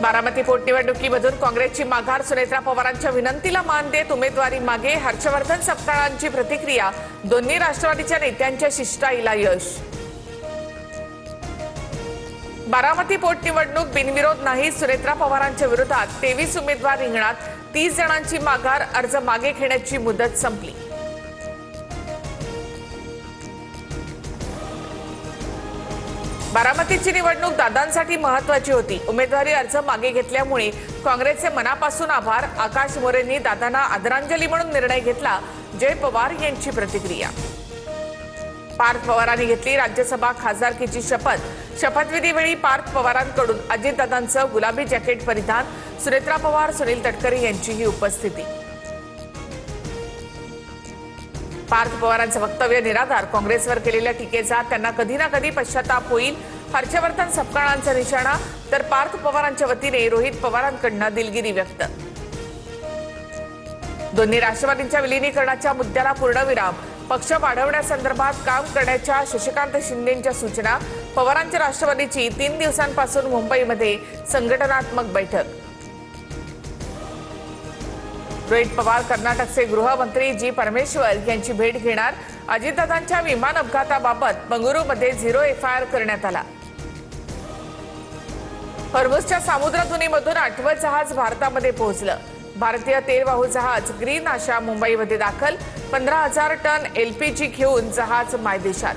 बारामती पोटनिवडणुकीमधून काँग्रेसची माघार, सुनेत्रा पवारांच्या विनंतीला मान देत उमेदवारी मागे, हर्षवर्धन सपकाळांची प्रतिक्रिया, दोन्ही राष्ट्रवादीच्या नेत्यांच्या शिष्टाईला यश। बारामती पोटनिवडणूक बिनविरोध नाही, सुनेत्रा पवारांच्या विरोधात 23 उमेदवार रिंगणात, 30 जणांची माघार, अर्ज मागे घेण्याची मुदत संपली। बारामतीची निवडणूक दादांसाठी महत्त्वाची होती। उमेदवारी अर्ज मागे घेतल्यामुळे काँग्रेसचे मनापासून आभार, आकाश मोरेंनी दादांना आदरांजली म्हणून निर्णय घेतला। जय पवार यांची प्रतिक्रिया। पार्थ पवारांनी घेतली राज्यसभा खासदारकीची शपथ। शपथविधीवेळी पार्थ पवारांकडून अजितदादांचं गुलाबी जॅकेट परिधान, सुनेत्रा पवार, सुनील तटकरे यांचीही उपस्थिती। पार्थ पवारांचं वक्तव्य निराधार, काँग्रेसवर केलेल्या टीकेचा त्यांना कधी ना कधी पश्चाताप होईल। हर्षवर्धन सपकाळांचा निशाणा, तर पार्थ पवारांच्या वतीने रोहित पवारांकडून दिलगिरी व्यक्त। दोन्ही राष्ट्रवादींच्या विलीनीकरणाच्या मुद्द्याला पूर्णविराम, पक्ष वाढवण्यासंदर्भात काम करण्याच्या शशिकांत शिंदेंच्या सूचना। पवारांच्या राष्ट्रवादीची 3 दिवसांपासून मुंबईमध्ये संघटनात्मक बैठक। रोहित पवार कर्नाटकचे गृहमंत्री जी परमेश्वर यांची भेट घेणार। अजितदादांच्या विमान अपघाताबाबत बंगळुरूमध्ये 0 FIR करण्यात आला। हॉर्मुझच्या सामुद्रधुनीमधून 8वं जहाज भारतामध्ये पोहोचलं। भारतीय तेलवाहू जहाज ग्रीन आशा मुंबईमध्ये दाखल। 15,000 टन LPG घेऊन जहाज मायदेशात।